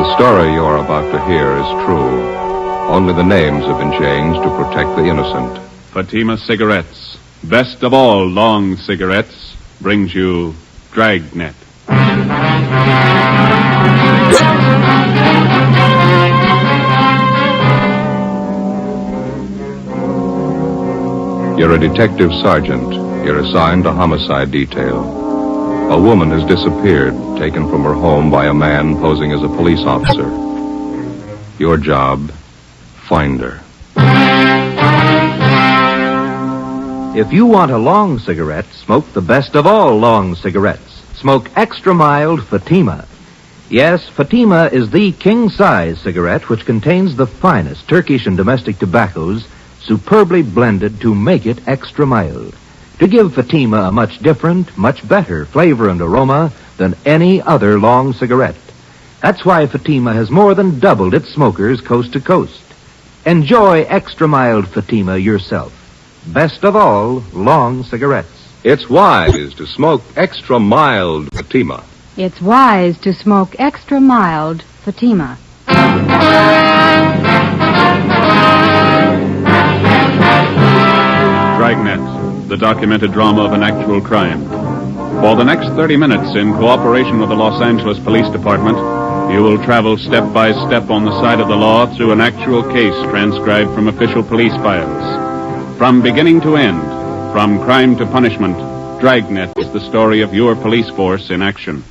The story you're about to hear is true. Only the names have been changed to protect the innocent. Fatima Cigarettes, best of all long cigarettes, brings you Dragnet. You're a detective sergeant. You're assigned to homicide detail. A woman has disappeared, taken from her home by a man posing as a police officer. Your job, find her. If you want a long cigarette, smoke the best of all long cigarettes. Smoke extra mild Fatima. Yes, Fatima is the king-size cigarette which contains the finest Turkish and domestic tobaccos superbly blended to make it extra mild, to give Fatima a much different, much better flavor and aroma than any other long cigarette. That's why Fatima has more than doubled its smokers coast to coast. Enjoy extra mild Fatima yourself. Best of all, long cigarettes. It's wise to smoke extra mild Fatima. It's wise to smoke extra mild Fatima. Dragnet, the documented drama of an actual crime. For the next 30 minutes, in cooperation with the Los Angeles Police Department, you will travel step by step on the side of the law through an actual case transcribed from official police files. From beginning to end, from crime to punishment, Dragnet is the story of your police force in action.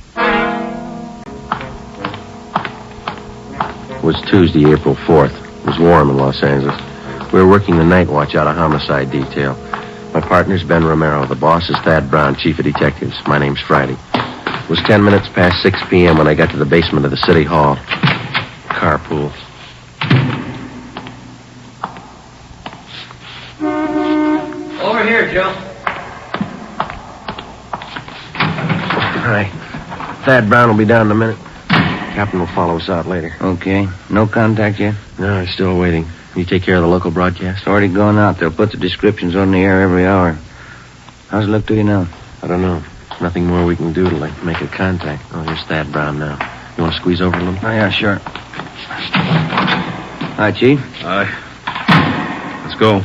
It was Tuesday, April 4th. It was warm in Los Angeles. We were working the night watch out of homicide detail. My partner's Ben Romero. The boss is Thad Brown, chief of detectives. My name's Friday. It was 10 minutes past 6 p.m. when I got to the basement of the city hall. Carpool. Over here, Joe. Hi. Thad Brown will be down in a minute. Captain will follow us out later. Okay. No contact yet? No, he's still waiting. You take care of the local broadcast? It's already gone out. They'll put the descriptions on the air every hour. How's it look to you now? I don't know. Nothing more we can do to, make a contact. Oh, here's Thad Brown now. You want to squeeze over a little? Oh, yeah, sure. Hi, Chief. Aye. Let's go.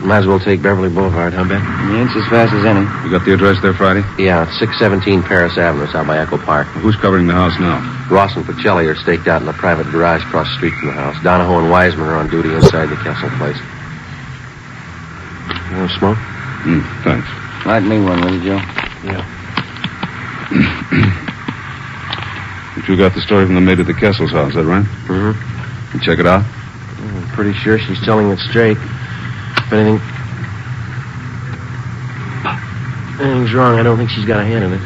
Might as well take Beverly Boulevard, huh, Ben? Yeah, it's as fast as any. You got the address there, Friday? Yeah, it's 617 Paris Avenue. It's out by Echo Park. Who's covering the house now? Ross and Pacelli are staked out in the private garage across the street from the house. Donahoe and Wiseman are on duty inside the Kessel place. You want to smoke? Thanks. Light me one, will you, Joe? Yeah. But you got the story from the maid at the Kessel's house, is that right? Mm-hmm. You check it out? I'm pretty sure she's telling it straight. If anything's wrong, I don't think she's got a hand in it.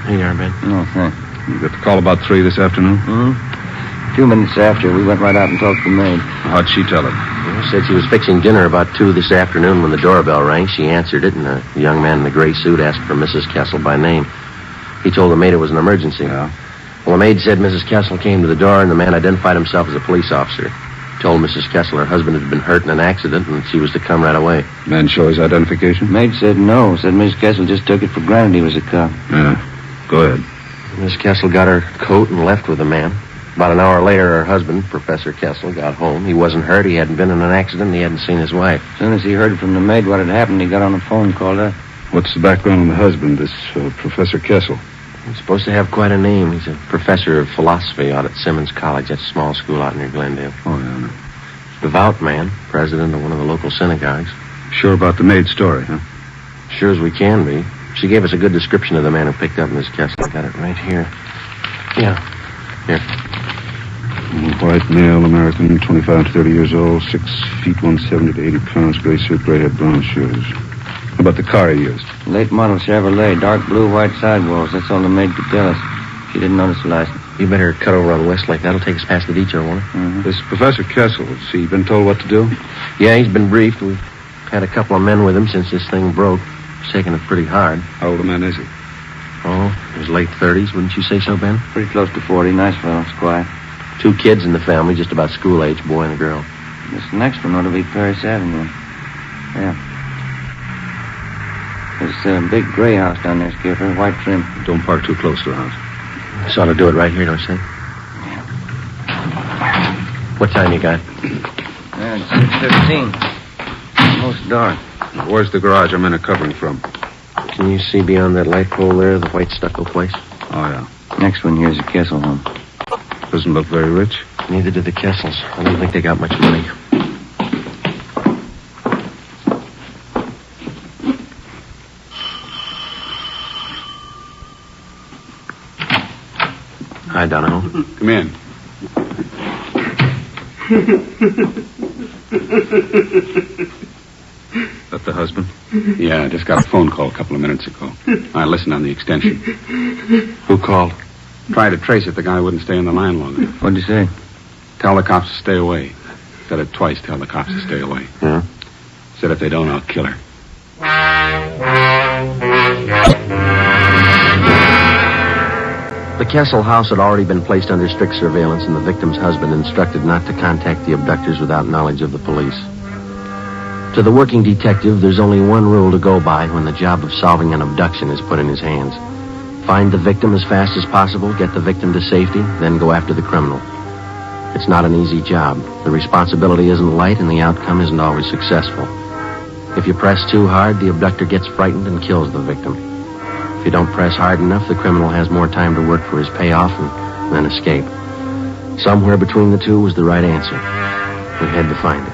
Here you are, Ben. Oh, thanks. You got the call about 3 this afternoon? Mm-hmm. A few minutes after, we went right out and talked to the maid. How'd she tell it? She said she was fixing dinner about 2 this afternoon when the doorbell rang. She answered it, and a young man in a gray suit asked for Mrs. Kessel by name. He told the maid it was an emergency. Yeah. Well, the maid said Mrs. Kessel came to the door, and the man identified himself as a police officer. Told Mrs. Kessel her husband had been hurt in an accident, and she was to come right away. Man show his identification? Maid said no. Said Miss Kessel just took it for granted he was a cop. Yeah. Go ahead. Miss Kessel got her coat and left with the man. About an hour later, her husband, Professor Kessel, got home. He wasn't hurt. He hadn't been in an accident, and he hadn't seen his wife. As soon as he heard from the maid what had happened, he got on the phone and called up. What's the background on the husband, this Professor Kessel? He's supposed to have quite a name. He's a professor of philosophy out at Simmons College. That's a small school out near Glendale. Oh, yeah. Devout man, president of one of the local synagogues. Sure about the maid's story, huh? Sure as we can be. She gave us a good description of the man who picked up Miss Kessel. I got it right here. Yeah. Here. White male, American, 25 to 30 years old, 6 feet, 170 to 80 pounds, gray suit, gray head, brown shoes. How about the car he used? Late model Chevrolet, dark blue, white sidewalls. That's all the maid could tell us. She didn't notice the license. You better cut over on Westlake. That'll take us past the detour, won't it? Mm-hmm. This Professor Kessel, has he been told what to do? Yeah, he's been briefed. We've had a couple of men with him since this thing broke. He's taking it pretty hard. How old a man is he? Oh, his late 30s, wouldn't you say so, Ben? Pretty close to 40. Nice fellow. It's quiet. 2 kids in the family, just about school age, boy and a girl. This next one ought to be Paris Avenue. Yeah. There's a big gray house down there, Skipper. White trim. Don't park too close to the house. This ought to do it right here, don't you think? What time you got? It's 6:15. Almost dark. Where's the garage our men are covering from? Can you see beyond that light pole there, the white stucco place? Oh, yeah. Next one here's a Kessel home. Doesn't look very rich. Neither do the Kessels. I don't think they got much money. Hi, Donahoe. Come in. That the husband? Yeah, I just got a phone call a couple of minutes ago. I listened on the extension. Who called? Tried to trace it. The guy wouldn't stay on the line long enough. What'd you say? Tell the cops to stay away. Said it twice, tell the cops to stay away. Yeah? Said if they don't, I'll kill her. The Kessel house had already been placed under strict surveillance, and the victim's husband instructed not to contact the abductors without knowledge of the police. To the working detective, there's only one rule to go by when the job of solving an abduction is put in his hands. Find the victim as fast as possible, get the victim to safety, then go after the criminal. It's not an easy job. The responsibility isn't light, and the outcome isn't always successful. If you press too hard, the abductor gets frightened and kills the victim. If you don't press hard enough, the criminal has more time to work for his payoff and then escape. Somewhere between the two was the right answer. We had to find it.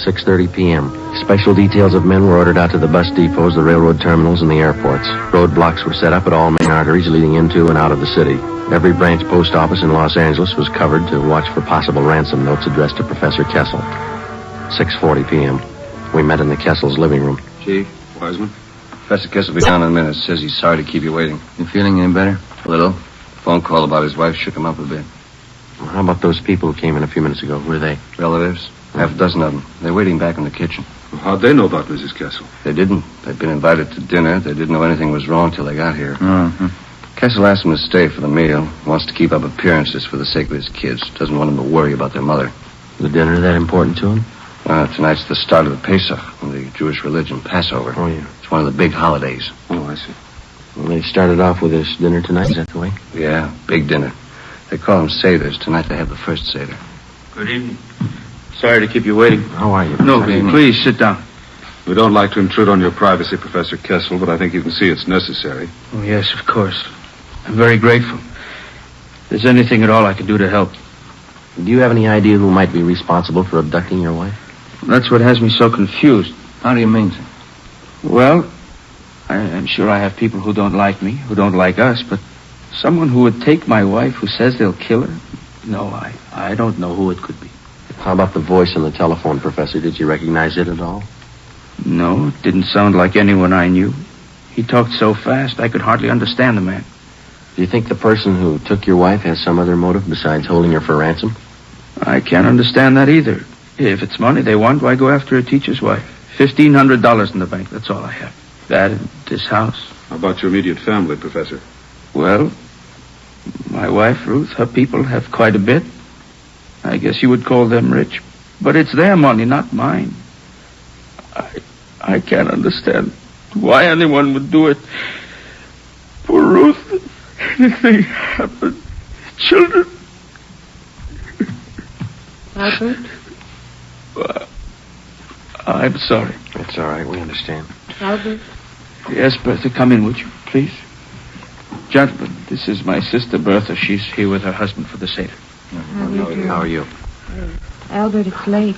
6:30 p.m. Special details of men were ordered out to the bus depots, the railroad terminals, and the airports. Roadblocks were set up at all main arteries leading into and out of the city. Every branch post office in Los Angeles was covered to watch for possible ransom notes addressed to Professor Kessel. 6:40 p.m. We met in the Kessel's living room. Chief, Wiseman. Professor Kessel will be down in a minute. Says he's sorry to keep you waiting. You feeling any better? A little. Phone call about his wife shook him up a bit. Well, how about those people who came in a few minutes ago? Who are they? Relatives. Half a dozen of them. They're waiting back in the kitchen. Well, how'd they know about Mrs. Kessel? They didn't. They'd been invited to dinner. They didn't know anything was wrong till they got here. Mm-hmm. Kessel asked them to stay for the meal. Wants to keep up appearances for the sake of his kids. Doesn't want them to worry about their mother. The dinner that important to him? Tonight's the start of the Pesach, the Jewish religion, Passover. Oh, yeah. It's one of the big holidays. Oh, I see. Well, they started off with this dinner tonight, is that the way? Yeah, big dinner. They call them Seders. Tonight they have the first Seder. Good evening. Sorry to keep you waiting. How are you? No, please sit down. We don't like to intrude on your privacy, Professor Kessel, but I think you can see it's necessary. Oh, yes, of course. I'm very grateful. If there's anything at all I can do to help. Do you have any idea who might be responsible for abducting your wife? That's what has me so confused. How do you mean, sir? Well, I'm sure I have people who don't like me, who don't like us, but someone who would take my wife who says they'll kill her? No, I don't know who it could be. How about the voice on the telephone, Professor? Did you recognize it at all? No, it didn't sound like anyone I knew. He talked so fast I could hardly understand the man. Do you think the person who took your wife has some other motive besides holding her for ransom? I can't understand that either. If it's money they want, why go after a teacher's wife? $1,500 in the bank, that's all I have. That and this house. How about your immediate family, Professor? Well, my wife, Ruth, her people have quite a bit. I guess you would call them rich. But it's their money, not mine. I can't understand why anyone would do it. For Ruth, anything happened. Children. Albert? I'm sorry. It's all right, we understand. Albert? Yes, Bertha, come in, would you, please? Gentlemen, this is my sister, Bertha. She's here with her husband for the Seder. How are you? Albert, it's late.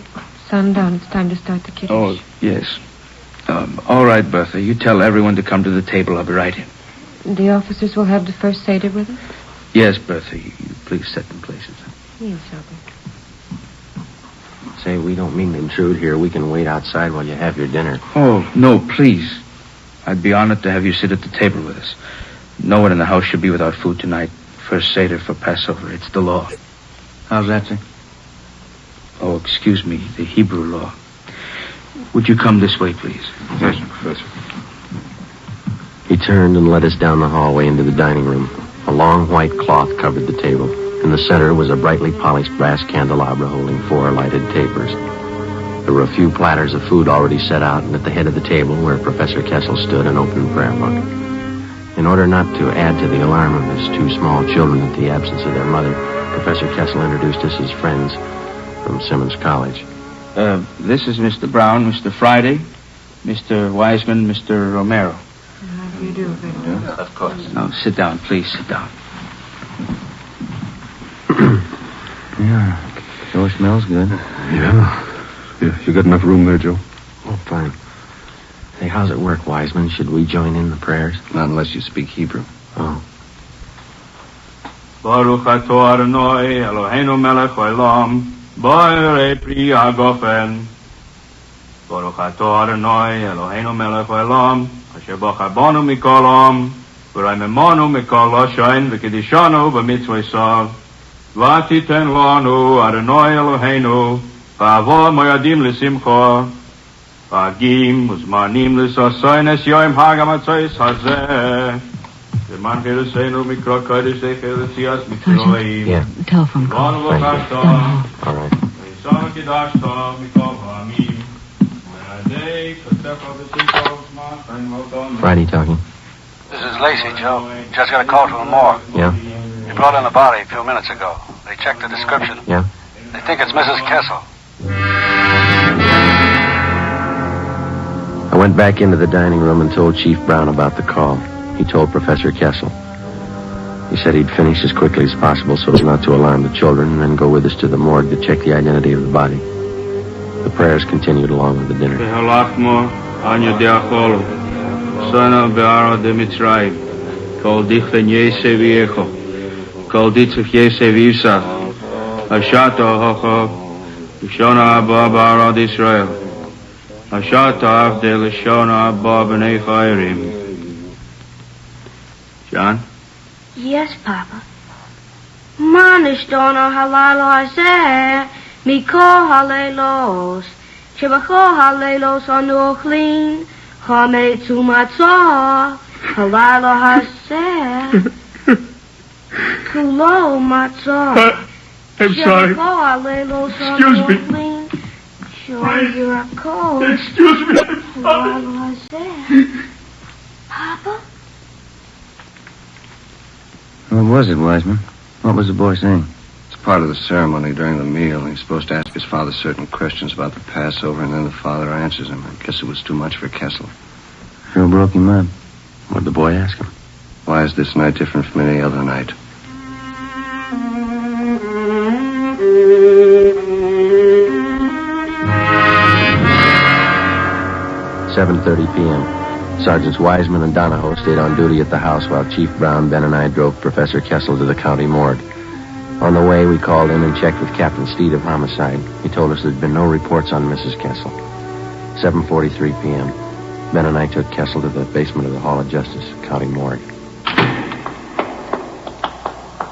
Sundown. It's time to start the kiddush. Oh, yes. All right, Bertha. You tell everyone to come to the table. I'll be right in. The officers will have the first Seder with us? Yes, Bertha. You please set them places. Yes, Albert. Say, we don't mean to intrude here. We can wait outside while you have your dinner. Oh, no, please. I'd be honored to have you sit at the table with us. No one in the house should be without food tonight. First Seder for Passover. It's the law. How's that, sir? Oh, excuse me. The Hebrew law. Would you come this way, please? Yes, Professor. He turned and led us down the hallway into the dining room. A long white cloth covered the table. In the center was a brightly polished brass candelabra holding 4 lighted tapers. There were a few platters of food already set out, and at the head of the table, where Professor Kessel stood, an open prayer book. In order not to add to the alarm of his 2 small children at the absence of their mother, Professor Kessel introduced us as friends from Simmons College. This is Mr. Brown, Mr. Friday, Mr. Wiseman, Mr. Romero. How do you do, Victor? Yeah, of course. Now, sit down, please, sit down. Yeah, sure smells good. Yeah. You got enough room there, Joe? Oh, fine. Hey, how's it work, Wiseman? Should we join in the prayers? Not unless you speak Hebrew. Oh. Baruch atah Adonai Eloheinu melech haolam, bo'erei pri hagofen. Baruch atah Adonai Eloheinu melech haolam, asher bachabanu mikol am, v'raimemanu mikol lashain, v'kedishanu b'mitzvosav. V'atiten lanu Adonai Eloheinu, v'avo moyadim l'simcha, v'agim uzmanim l'sasayin es yoim hagamatzos hazeh. Yeah. Telephone call. All right. Friday talking. This is Lacey, Joe. Just got a call from the morgue. Yeah? They brought in the body a few minutes ago. They checked the description. Yeah? They think it's Mrs. Kessel. I went back into the dining room and told Chief Brown about the call. He told Professor Kessel. He said he'd finish as quickly as possible so as not to alarm the children and then go with us to the morgue to check the identity of the body. The prayers continued along with the dinner. John? Yes, Papa. Manishtono halalo hazeh, mikol halelos, shebachol halelos anuchlin, hametzu matzah, halalo hazeh, kulo matzah. I'm sorry. Excuse me. Excuse me. Papa? What was it, Wiseman? What was the boy saying? It's part of the ceremony during the meal. He's supposed to ask his father certain questions about the Passover, and then the father answers him. I guess it was too much for Kessel. Sure broke him up. What'd the boy ask him? Why is this night different from any other night? 7:30 p.m. Sergeants Wiseman and Donahoe stayed on duty at the house while Chief Brown, Ben, and I drove Professor Kessel to the county morgue. On the way, we called in and checked with Captain Steed of Homicide. He told us there'd been no reports on Mrs. Kessel. 7:43 p.m. Ben and I took Kessel to the basement of the Hall of Justice, county morgue.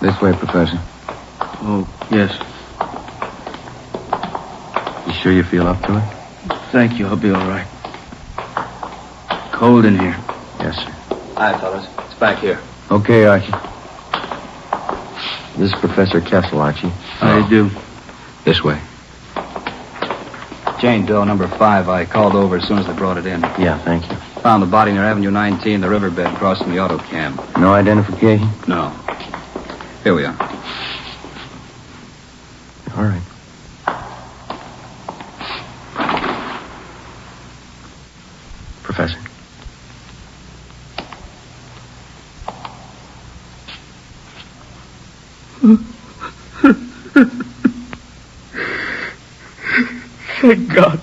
This way, Professor. Oh, yes. You sure you feel up to it? Thank you. I'll be all right. Cold in here. Yes, sir. Hi, fellas. It's back here. Okay, Archie. This is Professor Kessel, Archie. How do you do? This way. Jane Doe, number 5. I called over as soon as they brought it in. Yeah, thank you. Found the body near Avenue 19, the riverbed crossing the auto cam. No identification? No. Here we are. All right. Professor. Thank God.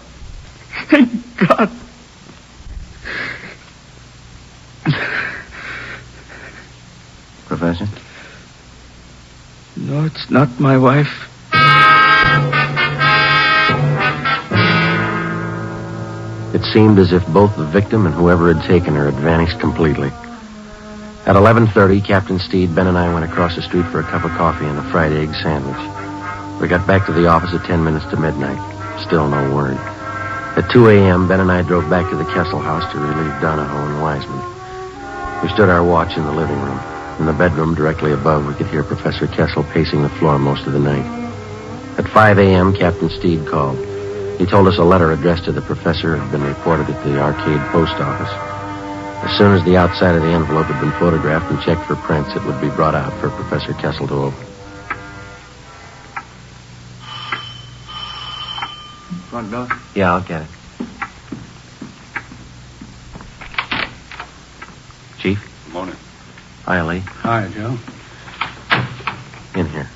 Thank God. Professor? No, it's not my wife. It seemed as if both the victim and whoever had taken her had vanished completely. At 11:30, Captain Steed, Ben, and I went across the street for a cup of coffee and a fried egg sandwich. We got back to the office at 10 minutes to midnight. Still no word. At 2 a.m., Ben and I drove back to the Kessel house to relieve Donahoe and Wiseman. We stood our watch in the living room. In the bedroom directly above, we could hear Professor Kessel pacing the floor most of the night. At 5 a.m., Captain Steed called. He told us a letter addressed to the professor had been reported at the Arcade Post Office. As soon as the outside of the envelope had been photographed and checked for prints, it would be brought out for Professor Kessel to open. front door? Yeah, I'll get it. Chief? Good morning. Hi, Lee. Hi, Joe. In here.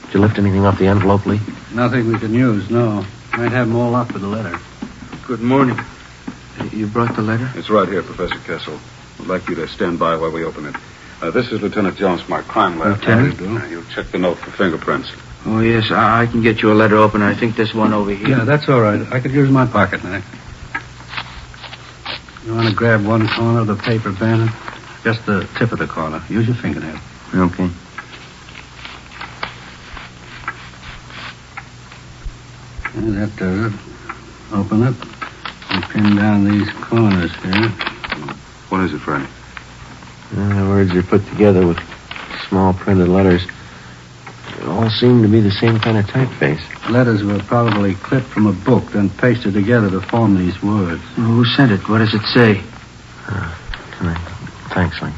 Did you lift anything off the envelope, Lee? Nothing we can use, no. Might have more luck with the letter. Good morning. You brought the letter? It's right here, Professor Kessel. I'd like you to stand by while we open it. This is Lieutenant Jones from our crime lab. Lieutenant? You'll check the note for fingerprints. Oh, yes. I can get you a letter opener. I think this one over here. Yeah, that's all right. I could use my pocket knife. You want to grab one corner of the paper, Bannon? Just the tip of the corner. Use your fingernail. Okay. Yeah, that does it. Open it and pin down these corners here. What is it, Franny? The words are put together with small printed letters. They all seem to be the same kind of typeface. Letters were probably clipped from a book, then pasted together to form these words. Who sent it? What does it say? Thanks, Lee.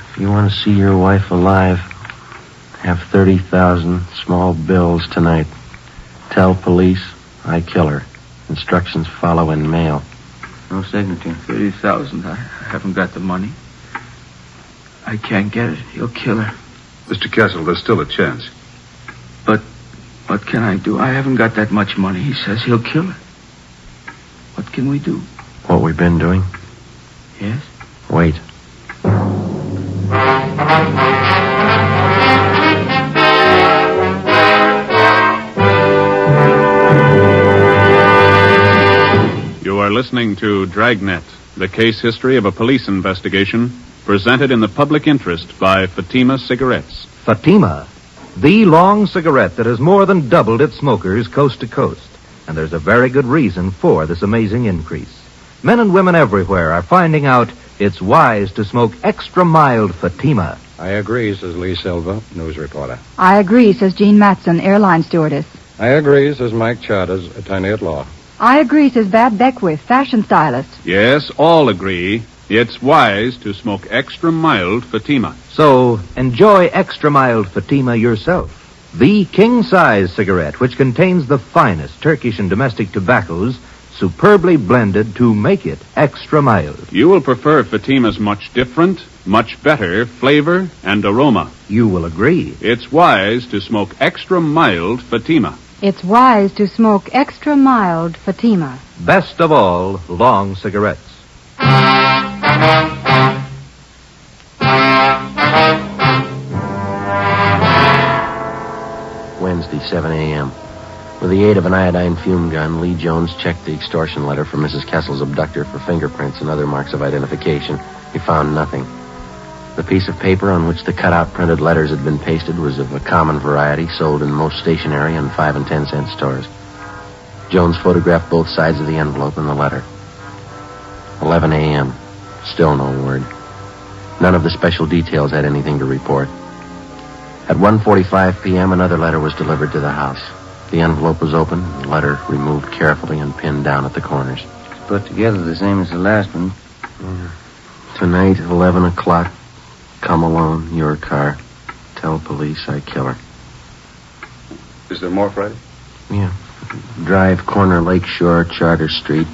If you want to see your wife alive, have 30,000 small bills tonight. Tell police I kill her. Instructions follow in mail. No signature. 30,000. I haven't got the money. I can't get it. He'll kill her. Mr. Kessel, there's still a chance. But what can I do? I haven't got that much money. He says he'll kill her. What can we do? What we've been doing? Yes? Wait. You are listening to Dragnet, the case history of a police investigation, presented in the public interest by Fatima Cigarettes. Fatima, the long cigarette that has more than doubled its smokers coast to coast. And there's a very good reason for this amazing increase. Men and women everywhere are finding out it's wise to smoke extra mild Fatima. I agree, says Lee Silva, news reporter. I agree, says Jean Matson, airline stewardess. I agree, says Mike Charters, attorney at law. I agree, says Bab Beckwith, fashion stylist. Yes, all agree. It's wise to smoke extra mild Fatima. So enjoy extra mild Fatima yourself. The king-size cigarette, which contains the finest Turkish and domestic tobaccos, superbly blended to make it extra mild. You will prefer Fatima's much different, much better flavor and aroma. You will agree. It's wise to smoke extra mild Fatima. It's wise to smoke extra mild Fatima. Best of all, long cigarettes. Wednesday, 7 a.m. With the aid of an iodine fume gun, Lee Jones checked the extortion letter from Mrs. Kessel's abductor for fingerprints and other marks of identification. He found nothing. The piece of paper on which the cutout printed letters had been pasted was of a common variety sold in most stationery and 5 and 10 cent stores. Jones photographed both sides of the envelope and the letter. 11 a.m. Still no word. None of the special details had anything to report. At 1:45 p.m., another letter was delivered to the house. The envelope was open, the letter removed carefully and pinned down at the corners. It's put together the same as the last one. Tonight, 11 o'clock. Come alone, your car. Tell police I kill her. Is there more, Friday? Yeah. Drive corner Lakeshore, Charter Street.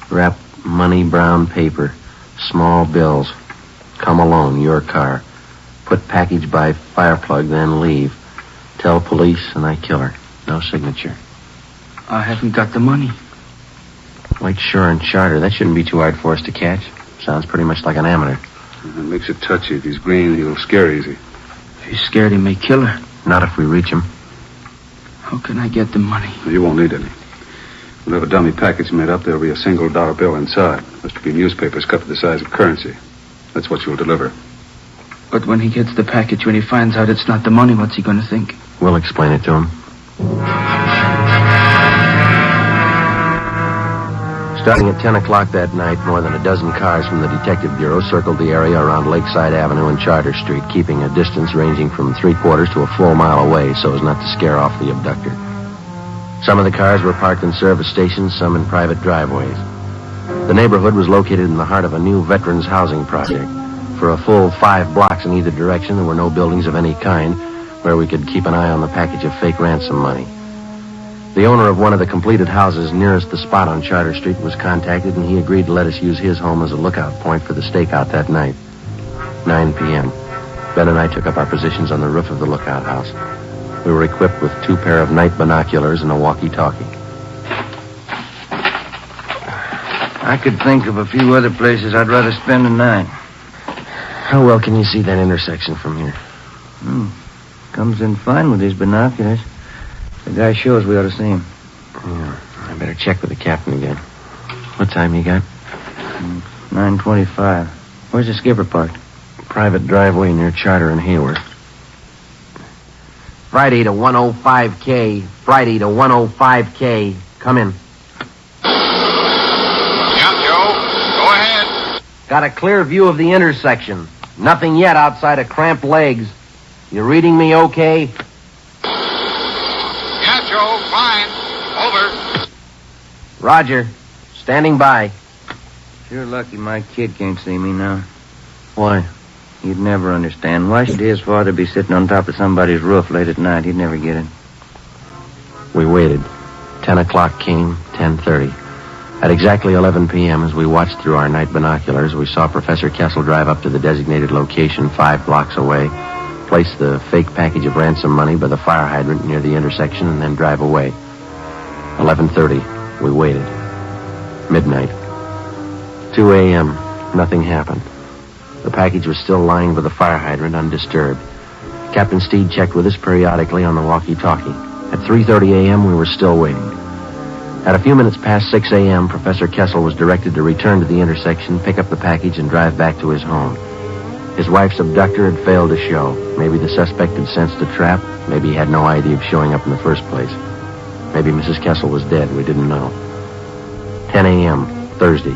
Wrap money brown paper. Small bills. Come alone, your car. Put package by fireplug, then leave. Tell police and I kill her. No signature. I haven't got the money. Lakeshore and Charter. That shouldn't be too hard for us to catch. Sounds pretty much like an amateur. It makes it touchy. If he's green, he'll scare easy. If he's scared, he may kill her. Not if we reach him. How can I get the money? You won't need any. We'll have a dummy package made up. There'll be a single dollar bill inside. There's to be newspapers cut to the size of currency. That's what you'll deliver. But when he gets the package, when he finds out it's not the money, what's he going to think? We'll explain it to him. Starting at 10 o'clock that night, more than a dozen cars from the Detective Bureau circled the area around Lakeside Avenue and Charter Street, keeping a distance ranging from 3/4 to a full mile away so as not to scare off the abductor. Some of the cars were parked in service stations, some in private driveways. The neighborhood was located in the heart of a new veterans housing project. For a full 5 blocks in either direction, there were no buildings of any kind where we could keep an eye on the package of fake ransom money. The owner of one of the completed houses nearest the spot on Charter Street was contacted, and he agreed to let us use his home as a lookout point for the stakeout that night. 9 p.m. Ben and I took up our positions on the roof of the lookout house. We were equipped with 2 pair of night binoculars and a walkie-talkie. I could think of a few other places I'd rather spend the night. How well can you see that intersection from here? Comes in fine with these binoculars. The guy shows we ought to see him. Yeah, I better check with the captain again. What time you got? 9:25. Where's the skipper parked? Private driveway near Charter and Hayward. Friday to 105K. Friday to 105K. Come in. Yeah, Joe. Go ahead. Got a clear view of the intersection. Nothing yet outside of cramped legs. You reading me okay? Yeah, Joe. Fine. Over. Roger. Standing by. Sure lucky my kid can't see me now. Why? He'd never understand. Why should his father be sitting on top of somebody's roof late at night? He'd never get it. We waited. 10 o'clock came, 10:30. At exactly 11 p.m., as we watched through our night binoculars, we saw Professor Kessel drive up to the designated location 5 blocks away, place the fake package of ransom money by the fire hydrant near the intersection, and then drive away. 11:30, we waited. Midnight. 2 a.m., nothing happened. The package was still lying by the fire hydrant, undisturbed. Captain Steed checked with us periodically on the walkie-talkie. At 3:30 a.m., we were still waiting. At a few minutes past 6 a.m., Professor Kessel was directed to return to the intersection, pick up the package, and drive back to his home. His wife's abductor had failed to show. Maybe the suspect had sensed a trap. Maybe he had no idea of showing up in the first place. Maybe Mrs. Kessel was dead. We didn't know. 10 a.m., Thursday.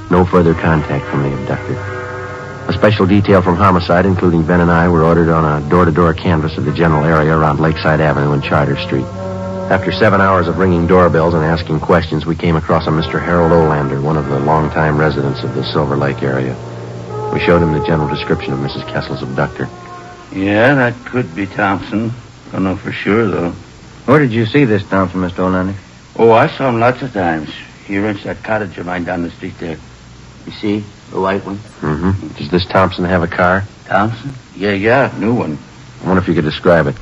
No further contact from the abductor. A special detail from Homicide, including Ben and I, were ordered on a door-to-door canvass of the general area around Lakeside Avenue and Charter Street. After 7 hours of ringing doorbells and asking questions, we came across a Mr. Harold Olander, one of the longtime residents of the Silver Lake area. We showed him the general description of Mrs. Kessel's abductor. Yeah, that could be Thompson. Don't know for sure, though. Where did you see this Thompson, Mr. Olander? Oh, I saw him lots of times. He rents that cottage of mine down the street there. You see? The white one? Mm-hmm. Does this Thompson have a car? Thompson? Yeah, new one. I wonder if you could describe it.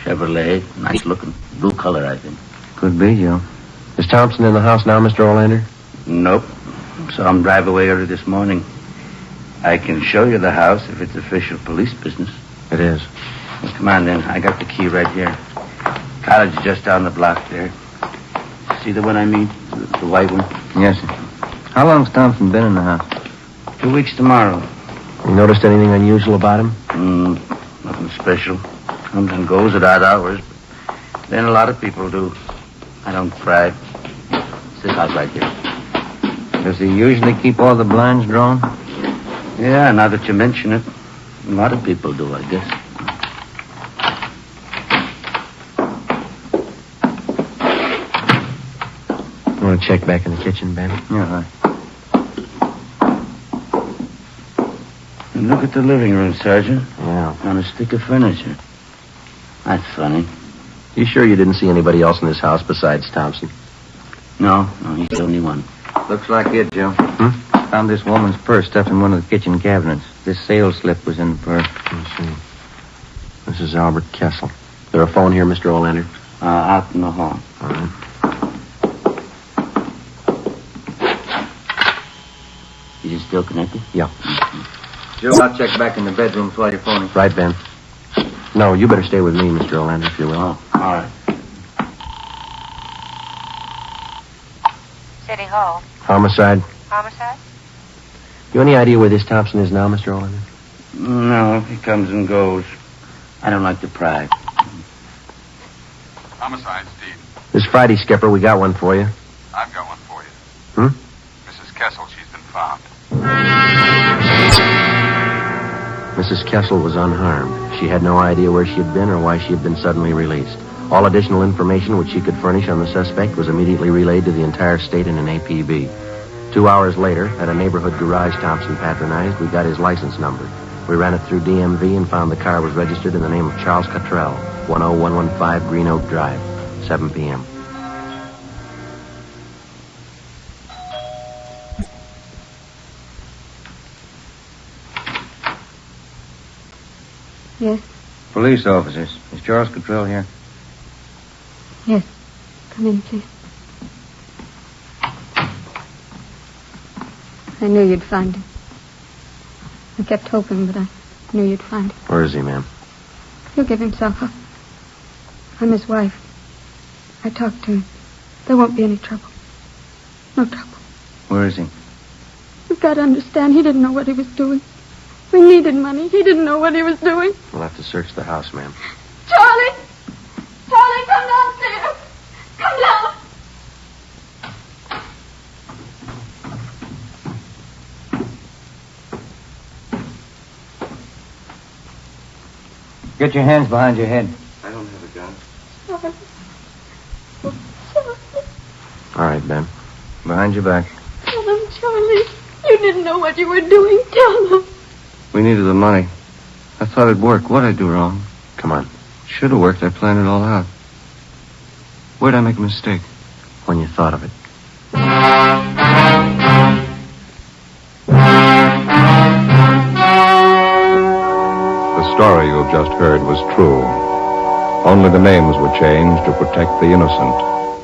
Chevrolet. Nice looking. Blue color, I think. Could be, Joe. Is Thompson in the house now, Mr. Olander? Nope. Saw him drive away early this morning. I can show you the house if it's official police business. It is. Well, come on, then. I got the key right here. Cottage just down the block there. See the one I mean? The white one? Yes, sir. How long's Thompson been in the house? 2 weeks tomorrow. You noticed anything unusual about him? Nothing special. Comes and goes at odd hours. But then a lot of people do. I don't pry. It's this house right here. Does he usually keep all the blinds drawn? Yeah, now that you mention it. A lot of people do, I guess. You want to check back in the kitchen, Ben? Yeah, right. And look at the living room, Sergeant. Yeah. On a stick of furniture. That's funny. You sure you didn't see anybody else in this house besides Thompson? No, he's the only one. Looks like it, Joe. Found this woman's purse stuffed in one of the kitchen cabinets. This sales slip was in the purse. Let's see. This is Albert Kessel. Is there a phone here, Mr. Olander? Out in the hall. All right. Is it still connected? Yeah. Joe, I'll check back in the bedrooms while you're phoning. Right, Ben. No, you better stay with me, Mr. Olander, if you will. Oh, all right. City Hall. Homicide? Homicide? You any idea where this Thompson is now, Mr. Olander? No, he comes and goes. I don't like to pry. Homicide, Steve. This Friday, Skipper, we got one for you. I've got one for you. Mrs. Kessel, she's been found. Mrs. Kessel was unharmed. She had no idea where she had been or why she had been suddenly released. All additional information which she could furnish on the suspect was immediately relayed to the entire state in an APB. 2 hours later, at a neighborhood garage Thompson patronized, we got his license number. We ran it through DMV and found the car was registered in the name of Charles Cottrell, 10115 Green Oak Drive, 7 p.m. Yes, Police officers. Is Charles Cottrell here? yes. Come in, please. I knew you'd find him. I kept hoping, but I knew you'd find him. Where is he, ma'am? He'll give himself up. I'm his wife. I talked to him. There won't be any trouble. No trouble. Where is he? You've got to understand, he didn't know what he was doing. We needed money. He didn't know what he was doing. We'll have to search the house, ma'am. Charlie! Charlie, come downstairs! Come down! Get your hands behind your head. I don't have a gun. Charlie. All right, Ben. Behind your back. Tell him, Charlie. You didn't know what you were doing. Tell him. We needed the money. I thought it'd work. What'd I do wrong? Come on. Should have worked. I planned it all out. Where'd I make a mistake? When you thought of it. The story you've just heard was true. Only the names were changed to protect the innocent.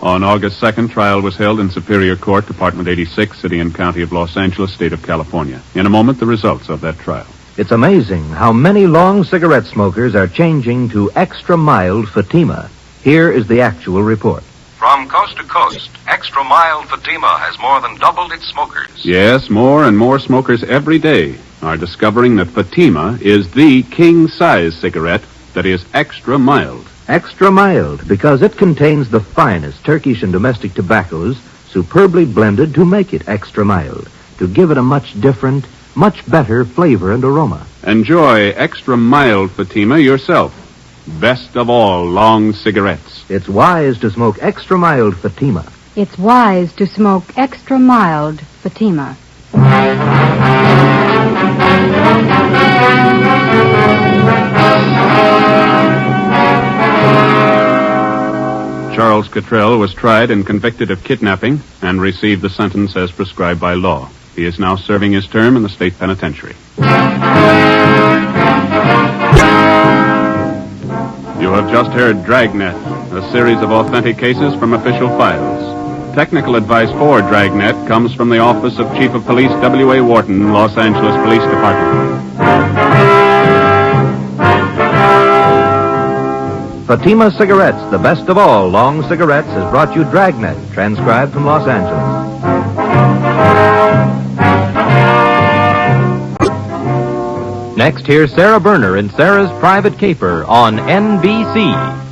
On August 2nd, trial was held in Superior Court, Department 86, City and County of Los Angeles, State of California. In a moment, the results of that trial. It's amazing how many long cigarette smokers are changing to extra mild Fatima. Here is the actual report. From coast to coast, extra mild Fatima has more than doubled its smokers. Yes, more and more smokers every day are discovering that Fatima is the king-size cigarette that is extra mild. Extra mild because it contains the finest Turkish and domestic tobaccos superbly blended to make it extra mild, to give it a much different, much better flavor and aroma. Enjoy extra mild Fatima yourself. Best of all long cigarettes. It's wise to smoke extra mild Fatima. It's wise to smoke extra mild Fatima. Charles Cottrell was tried and convicted of kidnapping and received the sentence as prescribed by law. He is now serving his term in the state penitentiary. You have just heard Dragnet, a series of authentic cases from official files. Technical advice for Dragnet comes from the Office of Chief of Police W.A. Wharton, Los Angeles Police Department. Fatima Cigarettes, the best of all long cigarettes, has brought you Dragnet, transcribed from Los Angeles. Next, here's Sarah Berner in Sarah's Private Caper on NBC.